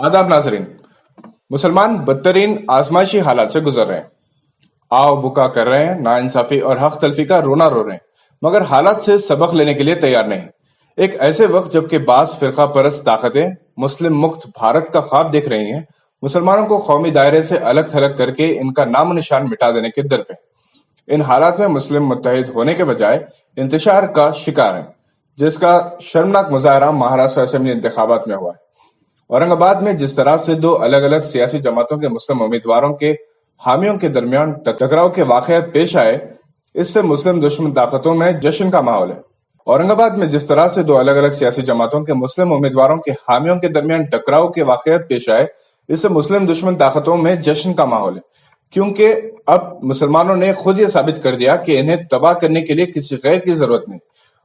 आदाब नाजरीन। मुसलमान बदतरीन आजमाइशी हालात से गुजर रहे हैं। आओ बुका कर रहे हैं, नाइंसाफी और हक तलफी का रोना रो रहे हैं, मगर हालात से सबक लेने के लिए तैयार नहीं। एक ऐसे वक्त जबकि बास फिरका परस्त ताकतें मुस्लिम मुक्त भारत का ख्वाब देख रही हैं, मुसलमानों को कौमी दायरे से अलग थलग करके इनका नामो निशान मिटा देने के दर पे। इन हालात में मुस्लिम मुत्तहिद होने के बजाय इंतशार का शिकार हैं, जिसका शर्मनाक मुजाहरा महाराष्ट्र असेंबली इंतखाबात में हुआ है। औरंगाबाद में जिस तरह से दो अलग अलग सियासी जमातों के मुस्लिम उम्मीदवारों के हामियों के दरमियान टकराव के वाकयात पेश आए, इससे मुस्लिम दुश्मन ताकतों में जश्न का माहौल है। औरंगाबाद में जिस तरह से दो अलग अलग सियासी जमातों के मुस्लिम उम्मीदवारों के हामियों के दरमियान टकराव के वाकयात पेश आए, इससे मुस्लिम दुश्मन ताकतों में जश्न का माहौल है, क्योंकि अब मुसलमानों ने खुद ये साबित कर दिया कि इन्हें तबाह करने के लिए किसी गैर की जरूरत नहीं,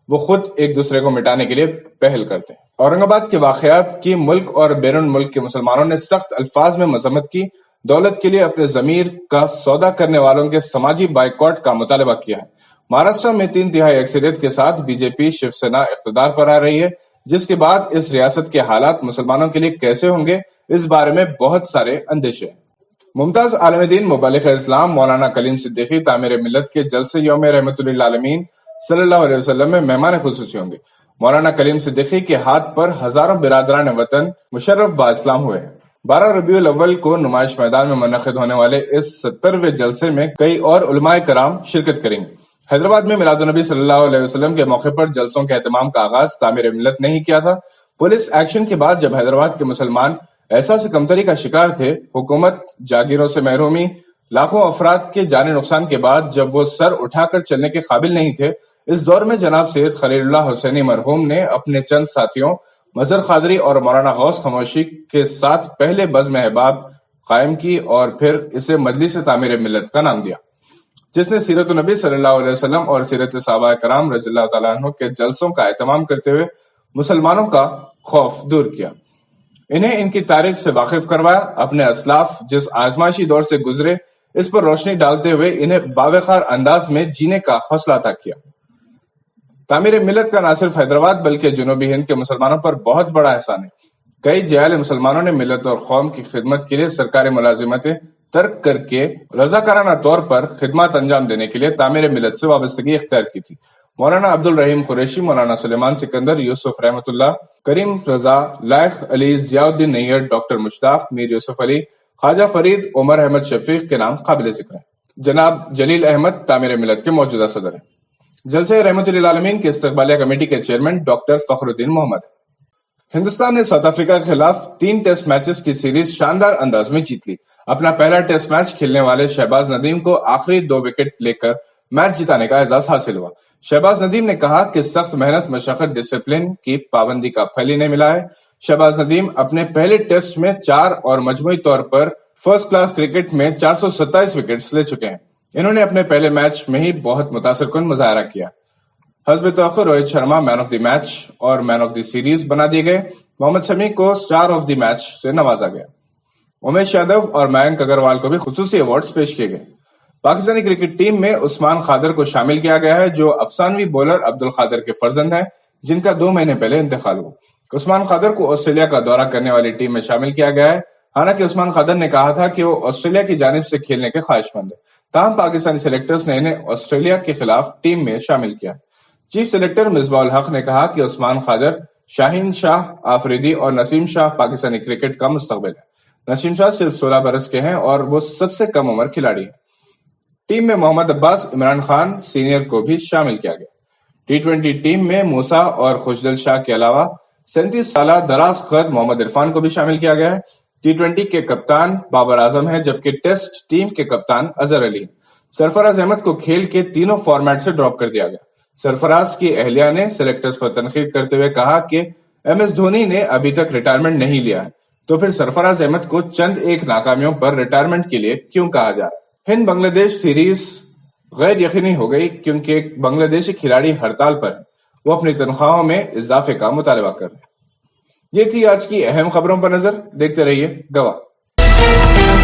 वो खुद एक दूसरे को मिटाने के लिए पहल करते हैं। औरंगाबाद के वाकयात की मुल्क और बैरून मुल्क के मुसलमानों ने सख्त अल्फाज में मजम्मत की। दौलत के लिए अपने जमीर का सौदा करने वालों के समाजी बाइकॉट का मुतालबा किया है। महाराष्ट्र में 3/3 अक्सरियत के साथ बीजेपी शिवसेना इख्तिदार पर आ रही है, जिसके बाद इस रियासत के हालात मुसलमानों के लिए कैसे होंगे, इस बारे में बहुत सारे अंदेशे हैं। मुमताज आलम दीन मुबल्लिग इस्लाम मौलाना कलीम सिद्दीकी तामीर मिल्लत के जलसे यौम रहमतुल लिल आलमीन सल्लल्लाहु अलैहि वसल्लम में मेहमान खुसूसी होंगे। मौलाना कलीम सिद्दीकी के हाथ पर हजारों बिरादरान वतन मुशर्रफ बा इस्लाम हुए हैं। 12 रबीउल अव्वल को नुमाइश मैदान में मुनक़िद होने वाले इस 70वें जलसे में कई और उलमाए कराम शिरकत करेंगे। हैदराबाद में मिलादुन नबी सल्लल्लाहु अलैहि वसल्लम के मौके पर जलसों के एहतमाम का आगाज तामीर मिल्लत ने ही किया था। पुलिस एक्शन के बाद जब हैदराबाद के मुसलमान एहसास कमतरी का शिकार थे, हुकूमत जागीरों से महरूमी, लाखों अफराद के जाने नुकसान के बाद जब वो सर उठाकर चलने के काबिल नहीं थे, इस दौर में जनाब सैयद खलीलुल्लाह हुसैनी मरहूम ने अपने चंद साथियों मजहर खादरी और मौलाना गौस खामोशी के साथ पहले बज़्म अहबाब कायम की और फिर इसे मजलिस तामीर मिल्लत का नाम दिया, जिसने सीरत नबी सल्लल्लाहु अलैहि वसल्लम और सीरत सहाबा कराम रज़ियल्लाहु तआला अन्हुम के जलसों का एहतमाम करते हुए मुसलमानों का खौफ दूर किया, इन्हें इनकी तारीख से वाकिफ करवाया, अपने असलाफ जिस आजमाइशी दौर से गुजरे इस पर रोशनी डालते हुए इन्हें बावकार अंदाज में जीने का हौसला अता किया। तामीर मिल्लत का न सिर्फ हैदराबाद बल्कि जनूबी हिंद के मुसलमानों पर बहुत बड़ा एहसान है। कई जयाल मुसलमानों ने मिल्लत और कौम की खिदमत के लिए सरकारी मुलाजिमतें तर्क करके रजाकाराना तौर पर खिदमत अंजाम देने के लिए तामीर मिल्लत से वाबस्तगी इख्तियार की थी। मौलाना अब्दुल रहीम कुरैशी, मौलाना सुलेमान सिकंदर, यूसुफ रहमतुल्लाह, करीम रजा, लायक अली, जियाउद्दीन नैयर, डॉक्टर मुश्ताक, मीर यूसुफ अली, ख्वाजा फरीद, उमर अहमद शफीक के नाम काबिल जिक्र हैं। जनाब जलील अहमद तामीर मिल्लत के मौजूदा सदर हैं। जलसे रहमतुल लिल आलमीन के इस्तकबालिया कमेटी के चेयरमैन डॉक्टर फखरुद्दीन मोहम्मद। हिंदुस्तान ने साउथ अफ्रीका के खिलाफ 3 टेस्ट मैचेस की सीरीज शानदार अंदाज में जीत ली। अपना पहला टेस्ट मैच खेलने वाले शहबाज नदीम को आखिरी 2 विकेट लेकर मैच जिताने का एजाज हासिल हुआ। शहबाज नदीम ने कहा कि सख्त मेहनत, मशक्कत, डिसिप्लिन की पाबंदी का फल इन्हें मिला है। शहबाज नदीम अपने पहले टेस्ट में 4 और मजमूई तौर पर फर्स्ट क्लास क्रिकेट में 427 विकेट्स ले चुके हैं। इन्होंने अपने पहले मैच में ही बहुत मुतासिरकुन मुजाहरा किया। हस्ब तवक्को Rohit Sharma man of the match और मैन ऑफ द सीरीज बना दिए गए। मोहम्मद शमी को स्टार ऑफ द मैच से नवाजा गया। उमेश यादव और मयंक अग्रवाल को भी खुसूसी अवार्ड्स पेश किए गए। पाकिस्तानी क्रिकेट टीम में उस्मान खादर को शामिल किया गया है, जो अफसानवी बॉलर अब्दुल खादर के फर्जंद हैं, जिनका 2 महीने पहले इंतकाल हुआ। उस्मान खादर को ऑस्ट्रेलिया का दौरा करने वाली टीम में शामिल किया गया है। हालांकि उस्मान खादर ने कहा था कि वो ऑस्ट्रेलिया की जानिब से खेलने के ख्वाहिशमंद है, ताहम पाकिस्तानी सिलेक्टर्स ने इन्हें ऑस्ट्रेलिया के खिलाफ टीम में शामिल किया। चीफ सिलेक्टर मिसबाउल हक ने कहा कि उस्मान खादर, शाहीन शाह आफरीदी और नसीम शाह पाकिस्तानी क्रिकेट का मुस्तकबिल है। नसीम शाह सिर्फ 16 बरस के हैं और वो सबसे कम उम्र खिलाड़ी है। टीम में मोहम्मद अब्बास, इमरान खान सीनियर को भी शामिल किया गया। T20 टीम में मूसा और खुशदिल शाह के अलावा 37 साल दराज कद मोहम्मद इरफान को भी शामिल किया गया है। T20 के कप्तान बाबर आजम है, जबकि टेस्ट टीम के कप्तान अजहर अली। सरफराज अहमद को खेल के तीनों फॉर्मेट से ड्रॉप कर दिया गया। सरफराज की अहलिया ने सिलेक्टर्स पर तनकीद करते हुए कहा कि MS धोनी ने अभी तक रिटायरमेंट नहीं लिया है, तो फिर सरफराज अहमद को चंद एक नाकामियों पर रिटायरमेंट के लिए क्यों कहा जा रहा है। हिंद बांग्लादेश सीरीज गैर यकीनी हो गई क्योंकि एक बांग्लादेशी खिलाड़ी हड़ताल पर है, वो अपनी तनख्वाहों में इजाफे का मुतालबा कर रहे हैं। ये थी आज की अहम खबरों पर नजर। देखते रहिए गवाह।